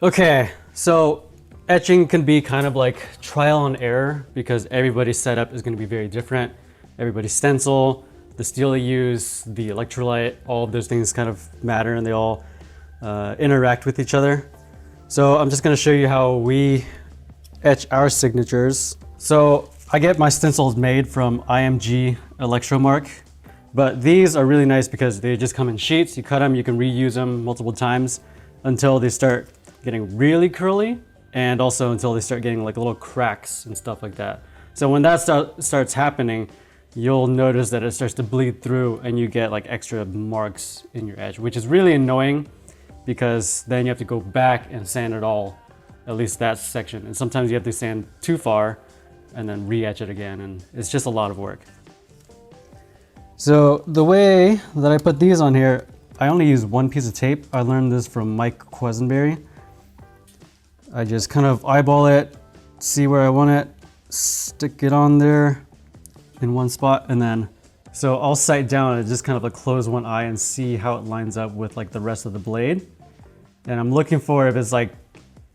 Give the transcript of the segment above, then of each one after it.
Okay, so etching can be kind of like trial and error because everybody's setup is going to be very different. Everybody's stencil, the steel they use, the electrolyte, all of those things kind of matter and they all interact with each other. So I'm just going to show you how we etch our signatures. So I get my stencils made from IMG-Electromark, but these are really nice because they just come in sheets. You cut them, you can reuse them multiple times until they start getting really curly, and also until they start getting like little cracks and stuff like that. So when that starts happening, you'll notice that it starts to bleed through and you get like extra marks in your edge, which is really annoying because then you have to go back and sand it all, at least that section. And sometimes you have to sand too far and then re-etch it again, and it's just a lot of work. So the way that I put these on here, I only use one piece of tape. I learned this from Mike Quesenberry. I just kind of eyeball it, see where I want it, stick it on there in one spot, and then, so I'll sight down and just kind of like close one eye and see how it lines up with like the rest of the blade. And I'm looking for if it's like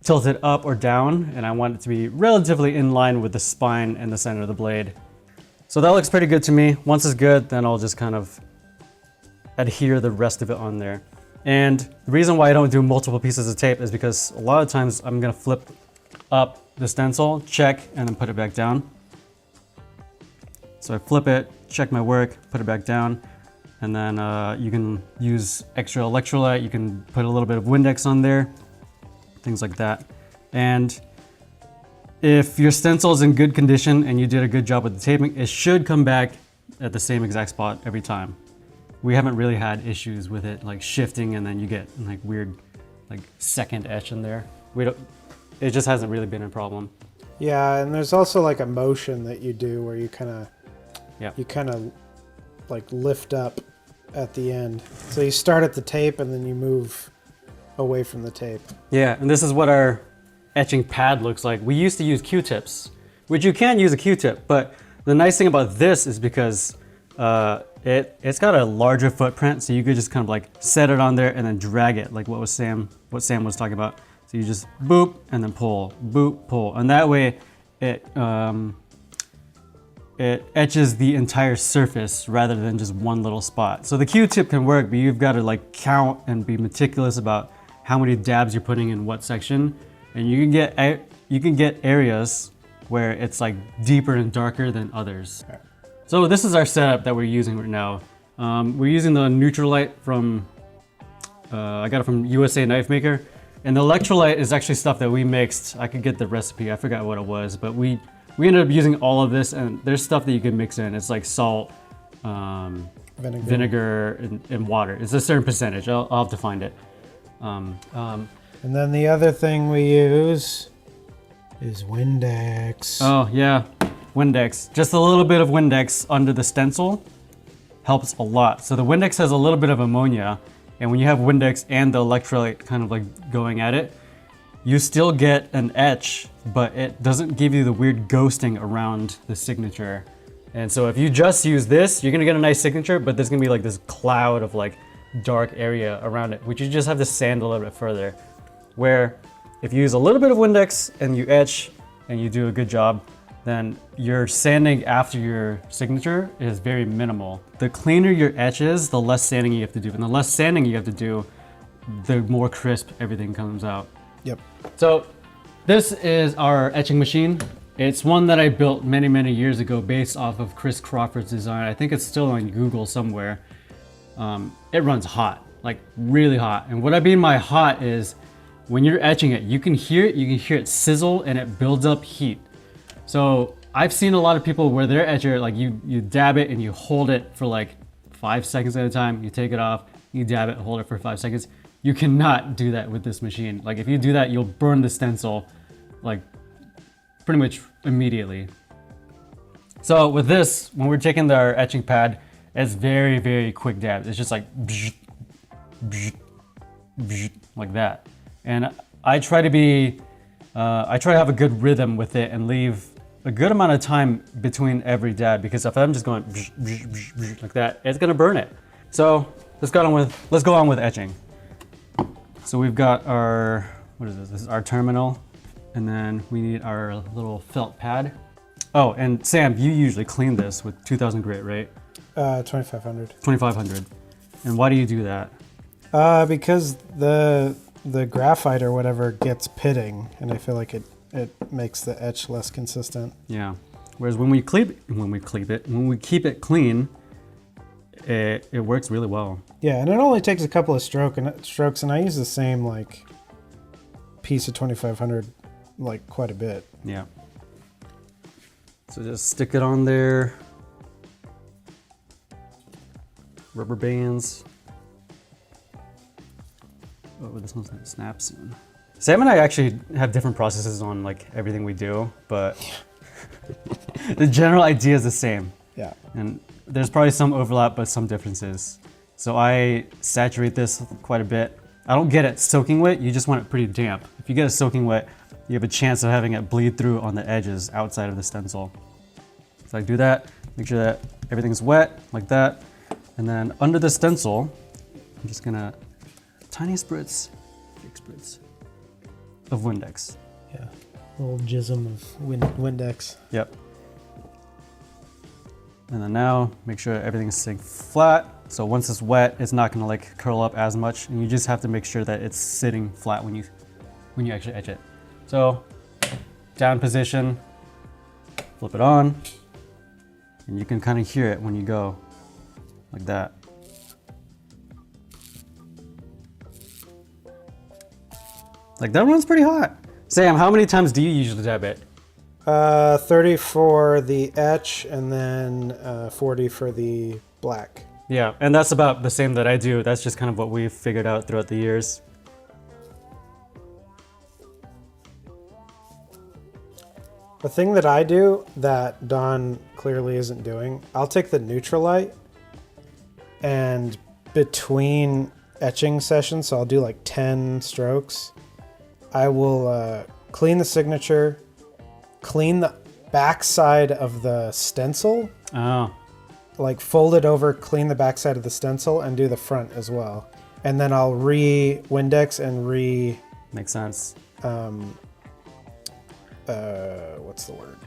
tilted up or down, and I want it to be relatively in line with the spine and the center of the blade. So that looks pretty good to me. Once it's good, then I'll just kind of adhere the rest of it on there. And the reason why I don't do multiple pieces of tape is because a lot of times I'm gonna flip up the stencil, check, and then put it back down. So I flip it, check my work, put it back down, and then you can use extra electrolyte, you can put a little bit of Windex on there, things like that. And if your stencil is in good condition and you did a good job with the taping, it should come back at the same exact spot every time. We haven't really had issues with it like shifting and then you get like weird like second etch in there. It just hasn't really been a problem. Yeah, and there's also like a motion that you do where you kind of like lift up at the end. So you start at the tape and then you move away from the tape. Yeah, and this is what our etching pad looks like. We used to use Q-tips, which you can use a Q-tip, but the nice thing about this is because it's got a larger footprint, so you could just kind of like set it on there and then drag it, like what Sam was talking about. So you just boop and then pull, boop, pull, and that way it etches the entire surface rather than just one little spot. So the Q-tip can work, but you've got to like count and be meticulous about how many dabs you're putting in what section, and you can get areas where it's like deeper and darker than others. So this is our setup that we're using right now. We're using the Neutralize from, I got it from USA Knife Maker. And the Electrolyte is actually stuff that we mixed. I could get the recipe, I forgot what it was, but we ended up using all of this, and there's stuff that you can mix in. It's like salt, vinegar and water. It's a certain percentage, I'll have to find it. And then the other thing we use is Windex. Oh yeah. Windex, just a little bit of Windex under the stencil helps a lot. So the Windex has a little bit of ammonia, and when you have Windex and the electrolyte kind of like going at it, you still get an etch, but it doesn't give you the weird ghosting around the signature. And so if you just use this, you're gonna get a nice signature, but there's gonna be like this cloud of like dark area around it, which you just have to sand a little bit further. Where if you use a little bit of Windex and you etch and you do a good job, then your sanding after your signature is very minimal. The cleaner your etch is, the less sanding you have to do. And the less sanding you have to do, the more crisp everything comes out. Yep. So this is our etching machine. It's one that I built many, many years ago based off of Chris Crawford's design. I think it's still on Google somewhere. It runs hot, like really hot. And what I mean by hot is when you're etching it, you can hear it sizzle and it builds up heat. So I've seen a lot of people where their etcher, like you dab it and you hold it for like 5 seconds at a time, you take it off, you dab it, hold it for 5 seconds. You cannot do that with this machine. Like if you do that, you'll burn the stencil like pretty much immediately. So with this, when we're taking our etching pad, it's very, very quick dabs. It's just like like that. And I try to have a good rhythm with it and leave a good amount of time between every dab, because if I'm just going like that, it's gonna burn it. So let's go on with etching. So we've got our what is this? This is our terminal. And then we need our little felt pad. Oh, and Sam, you usually clean this with 2000 grit, right? 2500. 2500. And why do you do that? Because the graphite or whatever gets pitting, and I feel like it makes the etch less consistent. Yeah. Whereas when we keep it clean, it works really well. Yeah, and it only takes a couple of strokes, and I use the same like piece of 2500 like quite a bit. Yeah. So just stick it on there. Rubber bands. Oh, this one's gonna snap soon. Sam and I actually have different processes on like everything we do, but the general idea is the same. Yeah. And there's probably some overlap, but some differences. So I saturate this quite a bit. I don't get it soaking wet, you just want it pretty damp. If you get it soaking wet, you have a chance of having it bleed through on the edges outside of the stencil. So I do that, make sure that everything's wet, like that. And then under the stencil, I'm just gonna tiny spritz, big spritz of Windex. Yeah, a little jism of Windex. Yep. And then now make sure everything's sitting flat. So once it's wet, it's not gonna like curl up as much, and you just have to make sure that it's sitting flat when you actually etch it. So down position, flip it on, and you can kind of hear it when you go like that. Like that one's pretty hot. Sam, how many times do you usually dab it? 30 for the etch, and then 40 for the black. Yeah, and that's about the same that I do. That's just kind of what we've figured out throughout the years. The thing that I do that Don clearly isn't doing, I'll take the Neutralight, and between etching sessions, so I'll do like 10 strokes, I will clean the signature, clean the backside of the stencil. Oh. Like fold it over, clean the backside of the stencil, and do the front as well. And then I'll Windex and Makes sense. What's the word?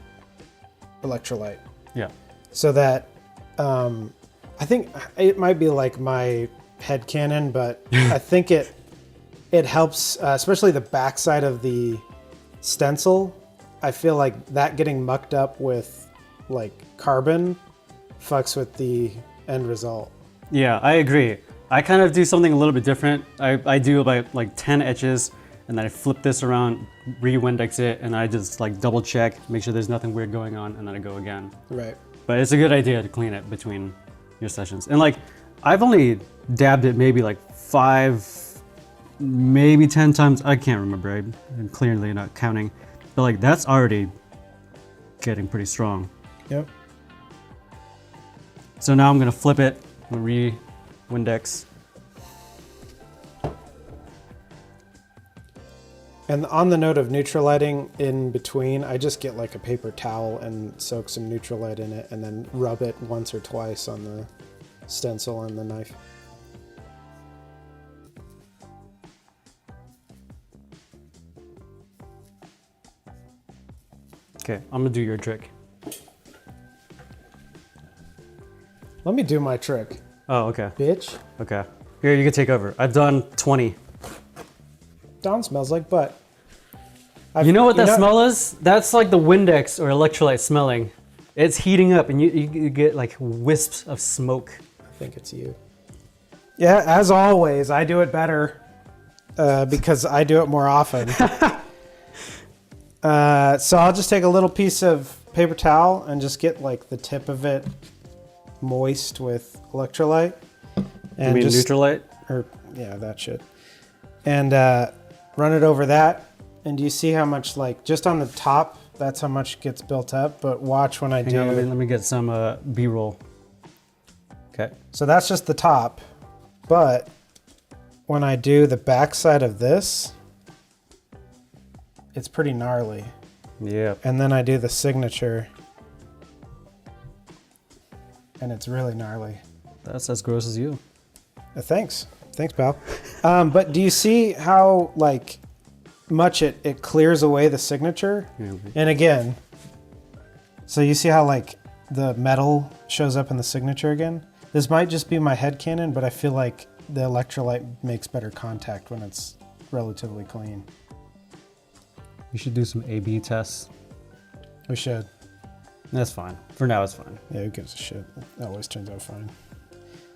Electrolyte. Yeah. So that, I think it might be like my headcanon, but I think it helps, especially the backside of the stencil. I feel like that getting mucked up with like carbon fucks with the end result. Yeah, I agree. I kind of do something a little bit different. I do about like 10 etches, and then I flip this around, Windex it, and I just like double check, make sure there's nothing weird going on, and then I go again. Right. But it's a good idea to clean it between your sessions. And like, I've only dabbed it maybe like 5, maybe 10 times. I can't remember. I'm clearly not counting. But like, that's already getting pretty strong. Yep. So now I'm gonna flip it, Windex. And on the note of neutralighting in between, I just get like a paper towel and soak some Neutralite in it, and then rub it once or twice on the stencil and the knife. Okay, I'm gonna do your trick. Let me do my trick, Oh, okay. bitch. Okay. Here, you can take over. I've done 20. Dawn smells like butt. You know what that smell is? That's like the Windex or Electrolyte smelling. It's heating up, and you get like wisps of smoke. I think it's you. Yeah, as always, I do it better because I do it more often. So I'll just take a little piece of paper towel and just get like the tip of it moist with Electrolyte. And you mean Neutralite? Or yeah, that shit. And run it over that. And do you see how much, like, just on the top, that's how much gets built up? But watch when I do. Hang on, let me get some B-roll. Okay. So that's just the top. But when I do the backside of this, it's pretty gnarly. Yeah. And then I do the signature, and it's really gnarly. That's as gross as you. Thanks, pal. But do you see how, like, much it clears away the signature. Yeah. And again, so you see how like the metal shows up in the signature again? This might just be my headcanon, but I feel like the Electrolyte makes better contact when it's relatively clean. We should do some A/B tests. We should. That's fine. For now, it's fine. Yeah, who gives a shit? It always turns out fine.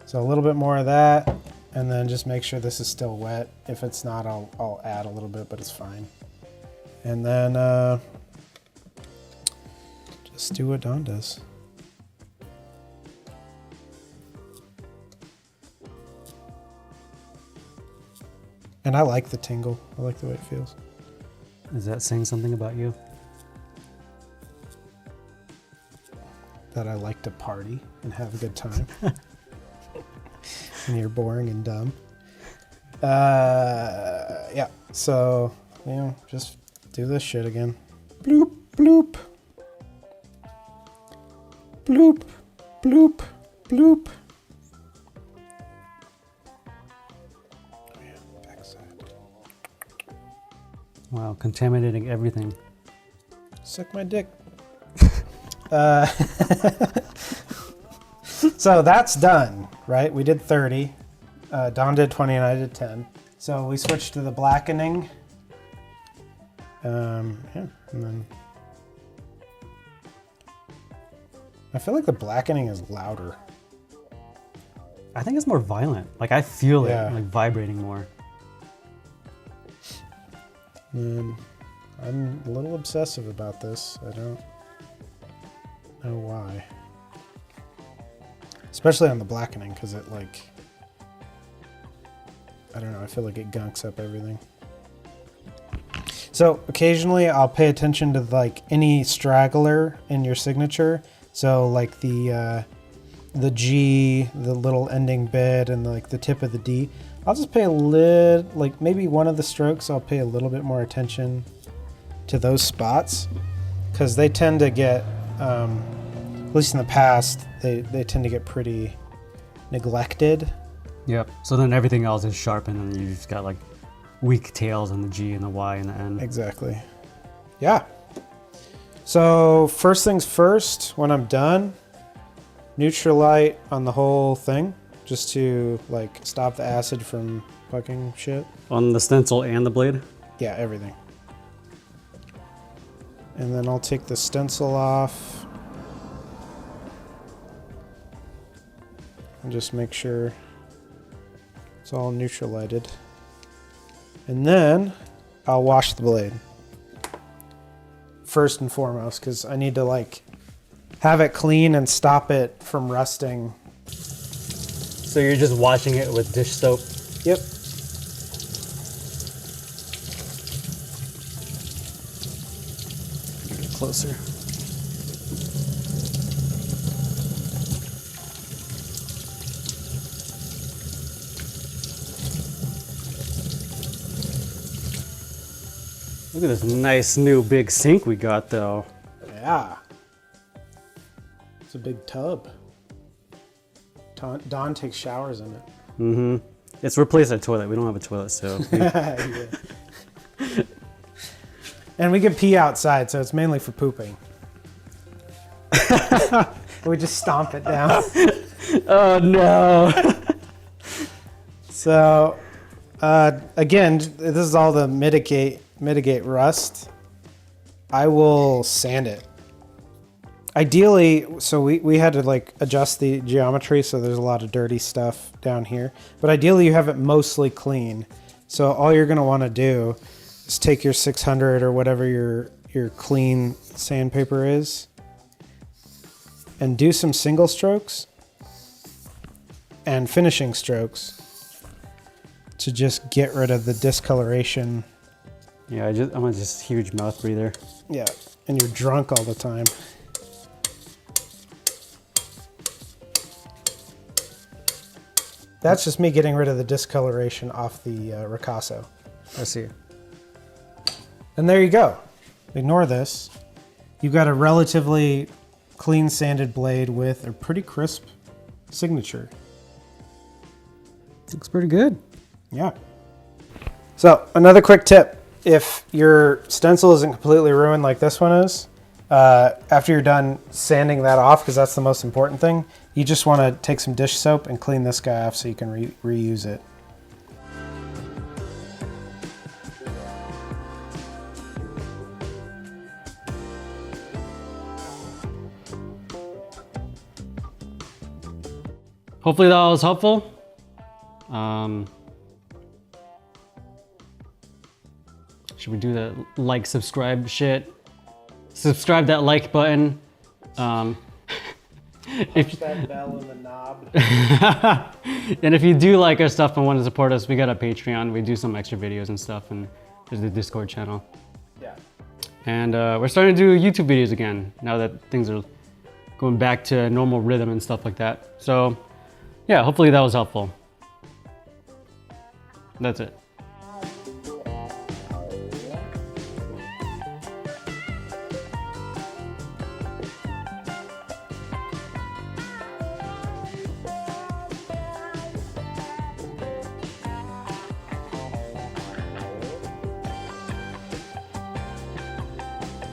So a little bit more of that, and then just make sure this is still wet. If it's not, I'll add a little bit, but it's fine. And then just do what Don does. And I like the tingle. I like the way it feels. Is that saying something about you? That I like to party and have a good time. And you're boring and dumb. Yeah, so, you know, just do this shit again. Bloop, bloop. Bloop, bloop, bloop. Oh yeah, backside. Wow, contaminating everything. Suck my dick. So that's done, right? We did 30. Don did 20 and I did 10. So we switched to the blackening. Yeah, and then I feel like the blackening is louder. I think it's more violent. Like I feel it Yeah. like vibrating more. I'm a little obsessive about this. I don't know why. Especially on the blackening, because it like, I don't know, I feel like it gunks up everything. So occasionally I'll pay attention to like any straggler in your signature. So like the G, the little ending bit, and like the tip of the D. I'll just pay a little, like maybe one of the strokes, I'll pay a little bit more attention to those spots, because they tend to get, at least in the past, they tend to get pretty neglected. Yep. So then everything else is sharpened and you just got like weak tails on the G and the Y and the N. Exactly. Yeah. So first things first, when I'm done, Neutralize on the whole thing, just to like stop the acid from fucking shit. On the stencil and the blade? Yeah, everything. And then I'll take the stencil off. And just make sure it's all neutralized. And then I'll wash the blade. First and foremost, because I need to like have it clean and stop it from rusting. So you're just washing it with dish soap? Yep. Get closer. Look at this nice new big sink we got though. Yeah. It's a big tub. Don takes showers in it. Mm-hmm. It's replaced our toilet. We don't have a toilet, so. And we can pee outside, so it's mainly for pooping. We just stomp it down. Oh no. So, again, this is all to mitigate rust. I will sand it. Ideally, so we had to like adjust the geometry, so there's a lot of dirty stuff down here. But ideally you have it mostly clean. So all you're gonna wanna do is take your 600 or whatever your clean sandpaper is and do some single strokes and finishing strokes to just get rid of the discoloration. Yeah, I'm a just huge mouth breather. Yeah, and you're drunk all the time. That's just me getting rid of the discoloration off the Ricasso. I see. And there you go. Ignore this. You've got a relatively clean sanded blade with a pretty crisp signature. Looks pretty good. Yeah. So another quick tip. if your stencil isn't completely ruined like this one is, after you're done sanding that off, because that's the most important thing, you just want to take some dish soap and clean this guy off so you can reuse it. Hopefully that was helpful. Should we do the like, subscribe shit? Subscribe that like button. If that bell and the knob. And if you do like our stuff and want to support us, we got a Patreon. We do some extra videos and stuff, and there's the Discord channel. Yeah. And we're starting to do YouTube videos again now that things are going back to normal rhythm and stuff like that. So yeah, hopefully that was helpful. That's it.